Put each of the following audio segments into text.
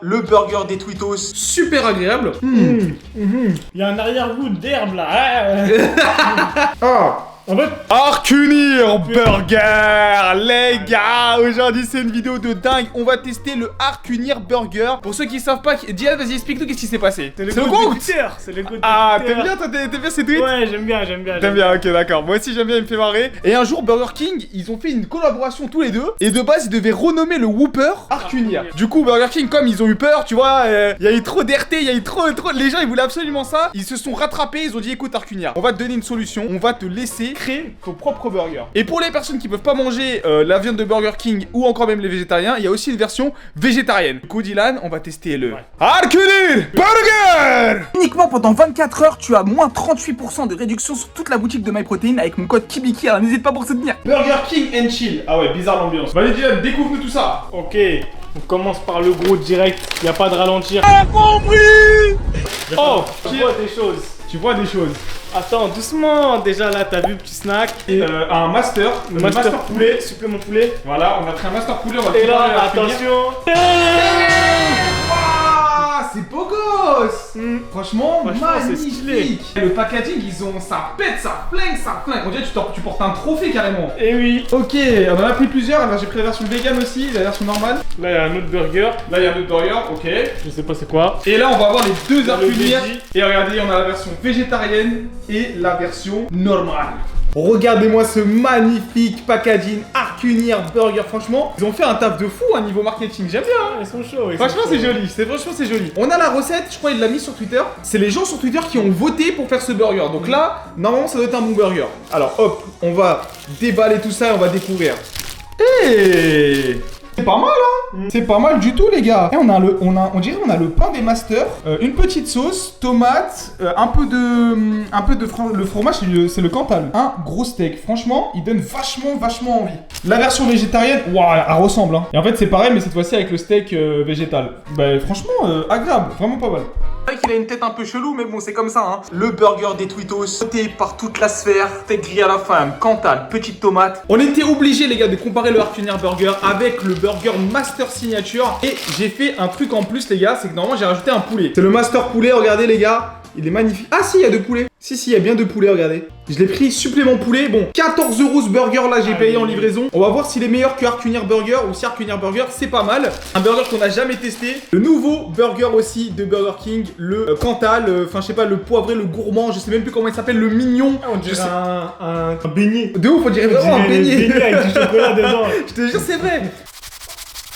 Le burger des Twittos, super agréable. Il y a un arrière-goût d'herbe là. Ah. En fait, Arcunir Burger, les gars, aujourd'hui c'est une vidéo de dingue. On va tester le Arcunir Burger. Pour ceux qui savent pas, Diane, vas-y explique-nous qu'est-ce qui s'est passé. c'est le goût. goût c'est le goût de Ah, Twitter. t'aimes bien, toi, t'aimes bien ces tweets? Ouais, j'aime bien. T'aimes bien, ok, d'accord. Moi aussi j'aime bien, il me fait marrer. Et un jour, Burger King, ils ont fait une collaboration tous les deux. Et de base, ils devaient renommer le Whopper Arcunir. Du coup, Burger King, comme ils ont eu peur, tu vois, il y a eu trop d'RT, il y a eu trop. Les gens, ils voulaient absolument ça. Ils se sont rattrapés, ils ont dit écoute, Arcunir, on va te donner une solution. On va te laisser créer ton propre burger. Et pour les personnes qui peuvent pas manger la viande de Burger King ou encore même les végétariens, il y a aussi une version végétarienne. Du coup, Dylan, on va tester le Arcunir Burger. Uniquement pendant 24 heures, tu as moins 38% de réduction sur toute la boutique de MyProtein avec mon code KIBIKI, alors n'hésite pas pour soutenir. Burger King and Chill. Ah ouais, bizarre l'ambiance. Vas-y, Dylan, découvre-nous tout ça. Ok, on commence par le gros direct. Y a pas de ralentir. Oh, Tu vois des choses. tu vois des choses. Attends, doucement. Déjà là, t'as vu petit snack. Et un master, Le master poulet, supplément poulet. Voilà, on a pris un master poulet, on va Et préparer là, la Arcunir. attention. Ah, c'est beau gosse. Franchement, Franchement, c'est stylé. magnifique. Le packaging, ils ont, ça pète, ça flingue. On dirait que tu portes un trophée carrément. Et oui. Ok, on en a pris plusieurs. Alors j'ai pris la version vegan aussi, la version normale. Là, y a un autre burger. Là, il y a un autre burger, ok. Je sais pas c'est quoi. Et là, on va avoir les deux Dans le Arcunir. veggie. Et regardez, on a la version végétarienne et la version normale. Regardez-moi ce magnifique packaging Arcunir Burger. Franchement, ils ont fait un taf de fou à niveau marketing. J'aime bien. Ah, ils sont chauds. Franchement, c'est joli. Franchement, c'est joli. On a la recette. Je crois qu'il l'a mis sur Twitter. C'est les gens sur Twitter qui ont voté pour faire ce burger. Donc là, normalement, ça doit être un bon burger. Alors, hop, on va déballer tout ça et on va découvrir. Hey! C'est pas mal, hein? C'est pas mal du tout, les gars. Et on dirait on a le pain des masters, une petite sauce, tomate, le fromage, c'est le Cantal. Un gros steak. Franchement, il donne vachement envie. La version végétarienne, waouh, elle ressemble, hein. Et en fait, c'est pareil, mais cette fois-ci avec le steak végétal. Bah, franchement, agréable, vraiment pas mal. C'est vrai qu'il a une tête un peu chelou, mais bon, c'est comme ça, hein. Le burger des Twittos, sauté par toute la sphère, steak grillé à la fin, Cantal, petite tomate. On était obligé, les gars, de comparer le Arcunir Burger avec le Burger Master Signature. Et j'ai fait un truc en plus, les gars, c'est que normalement j'ai rajouté un poulet. C'est le Master Poulet, regardez, les gars. Il est magnifique. Ah si, il y a deux poulets. Si, il y a bien deux poulets, regardez. Je l'ai pris supplément poulet. Bon, 14 € ce burger là, j'ai payé en livraison. On va voir s'il est meilleur que Arcunir Burger ou si Arcunir Burger, c'est pas mal. Un burger qu'on n'a jamais testé. Le nouveau burger aussi de Burger King, le Cantal, enfin je sais pas, le poivré, le gourmand, je sais même plus comment il s'appelle, le mignon. On dirait un beignet. De ouf, on dirait vraiment un beignet. avec du chocolat dedans. Je te jure, c'est vrai.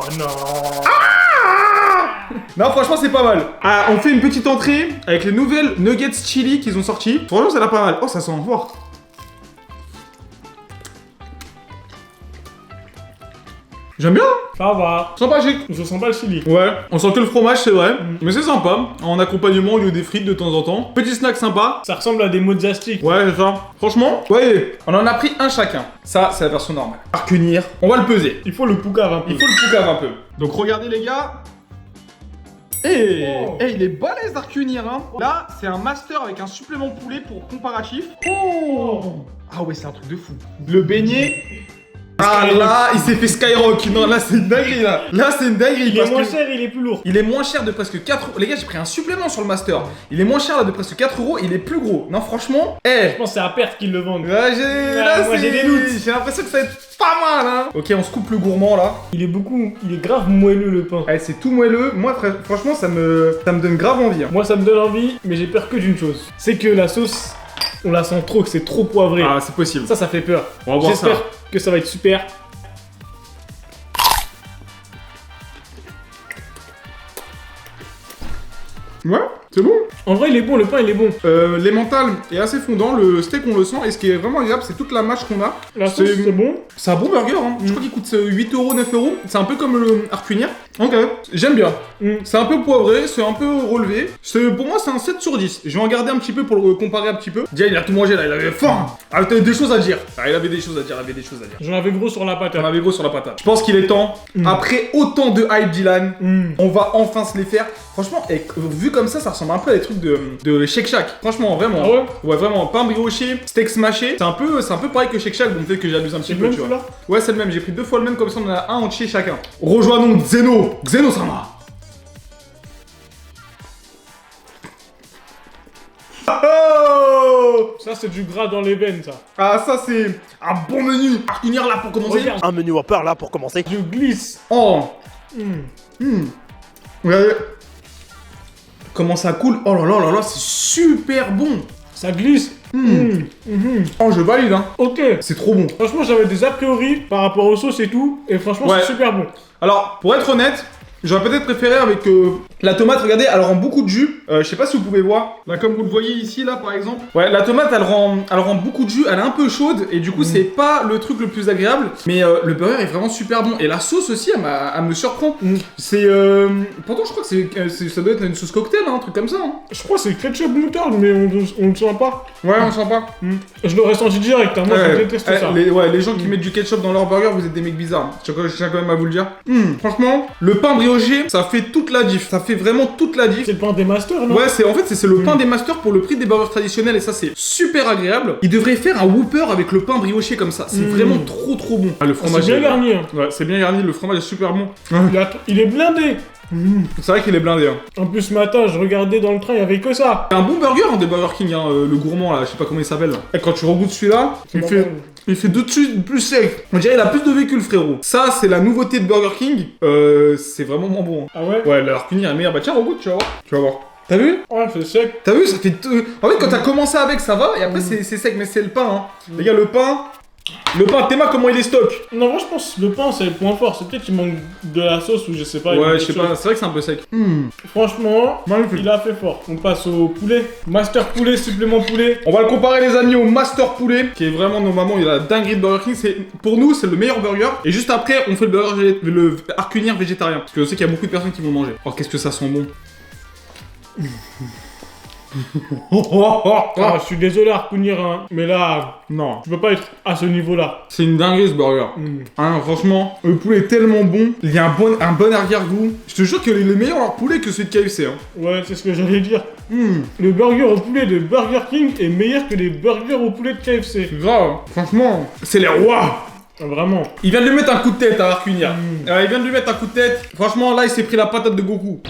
Oh non. Non, franchement, c'est pas mal. Ah, on fait une petite entrée avec les nouvelles nuggets chili qu'ils ont sorti. Franchement, ça a l'air pas mal. Oh, ça sent fort. J'aime bien. Ça va. Sympathique. Je sens pas le chili. Ouais, on sent que le fromage, c'est vrai. Mais c'est sympa. En accompagnement au lieu des frites de temps en temps. Petit snack sympa. Ça ressemble à des mozzastiques. Ouais, c'est ça. Franchement, ouais, on en a pris un chacun. Ça, c'est la version normale. Arcunir. On va le peser. Il faut le poucave un peu. Il faut le poucave un peu. Donc, regardez, les gars. Il est balèze Arcunir, hein. Là, c'est un master avec un supplément poulet pour comparatif. Ah ouais, c'est un truc de fou. Le beignet. Ah là, il s'est fait Skyrock. Non, là, c'est une dinguerie, là. Là, c'est une dinguerie. Il est parce moins que cher, il est plus lourd. il est moins cher de presque 4 €. Les gars, j'ai pris un supplément sur le master. Il est moins cher là de presque 4 €. Il est plus gros. Non, franchement. Je pense que c'est à perte qu'ils le vendent. Là, moi, j'ai des doutes. J'ai l'impression que ça va être pas mal, hein. Ok, on se coupe le gourmand là. Il est grave moelleux le pain. Allez, c'est tout moelleux. Moi, franchement, ça me donne grave envie, hein. Moi ça me donne envie, mais j'ai peur que d'une chose. C'est que la sauce, on la sent trop, que c'est trop poivré. Ah, c'est possible. Ça fait peur. On va voir ça. J'espère que ça va être super. Ouais, c'est bon. En vrai, il est bon, le pain il est bon. L'emmental est assez fondant, le steak on le sent, et ce qui est vraiment agréable, c'est toute la mâche qu'on a. La sauce, c'est bon. C'est un bon burger, hein. Je crois qu'il coûte 8 €, 9 €. C'est un peu comme le Arcunir. Ok, j'aime bien. C'est un peu poivré, c'est un peu relevé. Pour moi, c'est un 7 sur 10. Je vais en garder un petit peu pour le comparer un petit peu. Déjà, il a tout mangé là, il avait faim. Ah, t'avais des choses à dire. Ah, il avait des choses à dire, J'en avais gros sur la patate. On avait gros sur la patate. Je pense qu'il est temps, après autant de hype Dylan, on va enfin se les faire. Franchement, vu comme ça ressemble un peu à des trucs de Shake Shack. Franchement, vraiment. Ah ouais? Ouais, vraiment. Pain brioché, steak smashé. C'est un peu pareil que Shake Shack, donc peut-être que j'abuse un petit peu, tu vois. Ouais, c'est le même. J'ai pris 2 fois le même, comme ça on en a un entier chacun. Rejoignons Xeno. Xeno-sama. Oh Ça, c'est du gras dans les veines, ça. Ah, ça, c'est un bon menu. Arcunière, là, pour commencer. Regarde. Un menu Whopper là pour commencer. Je glisse. Oh. Mm. Regardez. Comment ça coule. Oh là là là là, c'est super bon. Ça glisse. Oh, je valide, hein. Ok. C'est trop bon. Franchement, j'avais des a priori par rapport aux sauces et tout. Et franchement, Ouais. c'est super bon. Alors, pour être honnête, j'aurais peut-être préféré avec la tomate, regardez, elle rend beaucoup de jus. Je sais pas si vous pouvez voir. Là, comme vous le voyez ici, là, par exemple. Ouais, la tomate, elle rend beaucoup de jus. Elle est un peu chaude. Et du coup, c'est pas le truc le plus agréable. Mais le burger est vraiment super bon. Et la sauce aussi, elle me surprend. C'est. Pourtant, je crois que ça doit être une sauce cocktail, hein, un truc comme ça. Hein. Je crois que c'est ketchup moutarde, mais on le sent pas. Ouais, on sent pas. Je l'aurais senti direct, hein. Moi, je déteste ça. Les gens qui mettent du ketchup dans leur burger, vous êtes des mecs bizarres. Je tiens quand même à vous le dire. Franchement, le pain brioché, ça fait toute la diff. Ça fait vraiment toute la diff. C'est le pain des masters, non? Ouais, c'est le pain des masters pour le prix des burgers traditionnels et ça c'est super agréable. Ils devraient faire un Whopper avec le pain brioché comme ça. C'est vraiment trop bon. Ah, le fromage C'est bien garni, hein. Ouais, c'est bien garni. Le fromage est super bon. Il est blindé. C'est vrai qu'il est blindé. Hein. En plus, ce matin, je regardais dans le train, il y avait que ça. C'est un bon burger hein, de Burger King, hein, le gourmand là, je sais pas comment il s'appelle. Là. Et quand tu regoutes celui-là, il fait de suite plus sec. On dirait qu'il a plus de vécu le frérot. Ça, c'est la nouveauté de Burger King. C'est vraiment moins bon. Hein. Ah ouais? Ouais, leur cuisine est meilleure. Bah tiens, regoute, tu vas voir. Tu vas voir. T'as vu? Ouais, c'est sec. T'as vu, ça fait... En fait, quand t'as commencé avec, ça va, et après, c'est sec, mais c'est le pain, hein. Les gars, le pain, Théma, comment il est stock? Non, moi, je pense que le pain, c'est le point fort. C'est peut-être qu'il manque de la sauce ou je sais pas. il manque Ouais, je sais quelque pas, chose. c'est vrai que c'est un peu sec. Franchement, Magnifique. il a fait fort. On passe au poulet. Master poulet, supplément poulet. On va le comparer, les amis, au Master Poulet, qui est vraiment, normalement, il a la dinguerie de Burger King. Pour nous, c'est le meilleur burger. Et juste après, on fait le Arcunière végétarien. Parce que je sais qu'il y a beaucoup de personnes qui vont manger. Oh, qu'est-ce que ça sent bon. Ah, je suis désolé, Arcounir, hein, mais là, Non. tu peux pas être à ce niveau-là. C'est une dinguerie ce burger. Hein, franchement, le poulet est tellement bon. Il y a un bon arrière-goût. Je te jure qu'il est meilleur leur poulet que celui de KFC. Hein. Ouais, c'est ce que j'allais dire. Le burger au poulet de Burger King est meilleur que les burgers au poulet de KFC. C'est grave. Franchement, c'est les rois. Ah, vraiment. Il vient de lui mettre un coup de tête à Arcunia. Il vient de lui mettre un coup de tête. Franchement, là, il s'est pris la patate de Goku.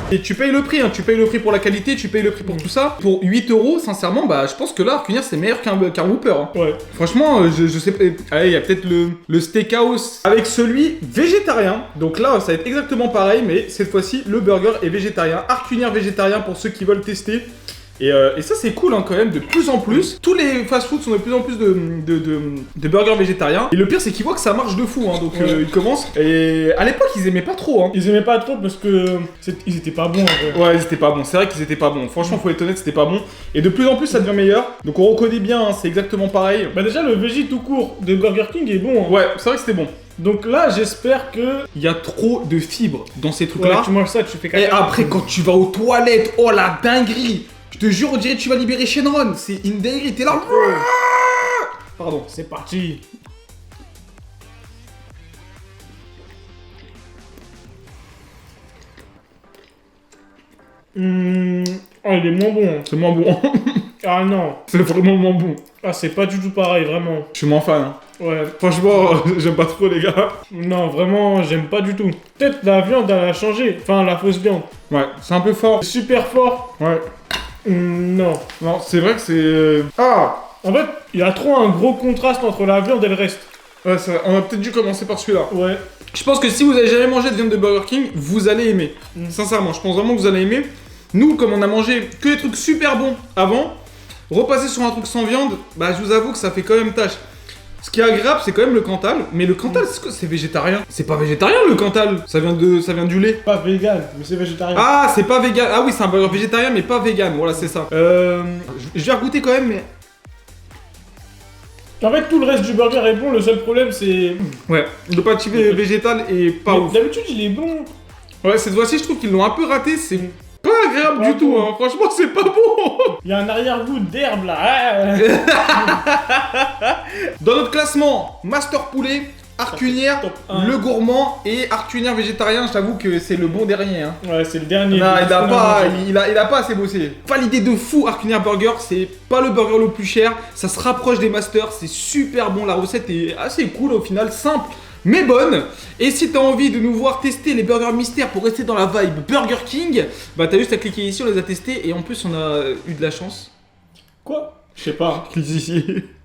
Et tu payes le prix, hein. Tu payes le prix pour la qualité, tu payes le prix pour tout ça. Pour 8 €, sincèrement, bah je pense que là, Arcunia c'est meilleur qu'un Whopper. Hein. Ouais. Franchement, je sais pas. Allez, il y a peut-être le steakhouse avec celui végétarien. Donc là, ça va être exactement pareil, mais cette fois-ci, le burger est végétarien. Arcunia végétarien pour ceux qui veulent tester. Et ça c'est cool hein, quand même, de plus en plus. Tous les fast-foods sont de plus en plus de burgers végétariens. Et le pire c'est qu'ils voient que ça marche de fou, hein, donc ils commencent. Et à l'époque ils aimaient pas trop. Hein. Ils aimaient pas trop parce que ils étaient pas bons en vrai. Ouais, ils étaient pas bons, c'est vrai qu'ils étaient pas bons. Franchement, faut être honnête, c'était pas bon. Et de plus en plus ça devient meilleur. Donc on reconnaît bien, hein, c'est exactement pareil. Bah déjà le végé tout court de Burger King est bon. Hein. Ouais, c'est vrai que c'était bon. Donc là j'espère que... Il y a trop de fibres dans ces trucs Ouais, là. tu manges ça, tu fais Et caca. après quand tu vas aux toilettes, oh la dinguerie. Je te jure, on dirait que tu vas libérer Shenron. C'est une dinguerie, t'es là. Pardon. C'est parti. Oh, il est moins bon. Hein. C'est moins bon. Ah non. C'est vraiment moins bon. Ah, c'est pas du tout pareil, vraiment. Je suis moins fan. Hein. Ouais. Franchement, j'aime pas trop les gars. Non, vraiment, j'aime pas du tout. Peut-être la viande, elle a changé. Enfin, la fausse viande. Ouais, c'est un peu fort. Super fort. Ouais. Non. Non, c'est vrai que c'est... Ah. En fait, il y a trop un gros contraste entre la viande et le reste. Ouais, on a peut-être dû commencer par celui-là. Ouais. Je pense que si vous avez jamais mangé de viande de Burger King, vous allez aimer. Sincèrement, je pense vraiment que vous allez aimer. Nous, comme on a mangé que des trucs super bons avant, repasser sur un truc sans viande, bah je vous avoue que ça fait quand même tâche. Ce qui est agréable, c'est quand même le Cantal. Mais le Cantal, c'est végétarien. C'est pas végétarien le Cantal. Ça vient du lait. Pas vegan, mais c'est végétarien. Ah, c'est pas vegan. Ah oui, c'est un burger végétarien, mais pas vegan. Voilà, c'est ça. Je vais regoûter quand même, mais... En fait, tout le reste du burger est bon. Le seul problème, c'est... Ouais, le pâtis végétal est pas Mais ouf. d'habitude, il est bon. Ouais, cette fois-ci, je trouve qu'ils l'ont un peu raté. C'est pas agréable Pas du tout, bon. hein. Franchement, c'est pas bon. Il y a un arrière-goût d'herbe, là. Dans notre classement, Master Poulet, Arcunière, Top 1. le gourmand et Arcunière végétarien, je t'avoue que c'est le bon dernier. Hein. Ouais, c'est le dernier. Non, il a pas assez bossé. Validé de fou Arcunière Burger, c'est pas le burger le plus cher, ça se rapproche des Masters, c'est super bon, la recette est assez cool au final, simple mais bonnes. Et si t'as envie de nous voir tester les burgers mystères pour rester dans la vibe Burger King, bah t'as juste à cliquer ici, on les a testés et en plus on a eu de la chance. Quoi? Je sais pas. Clique ici.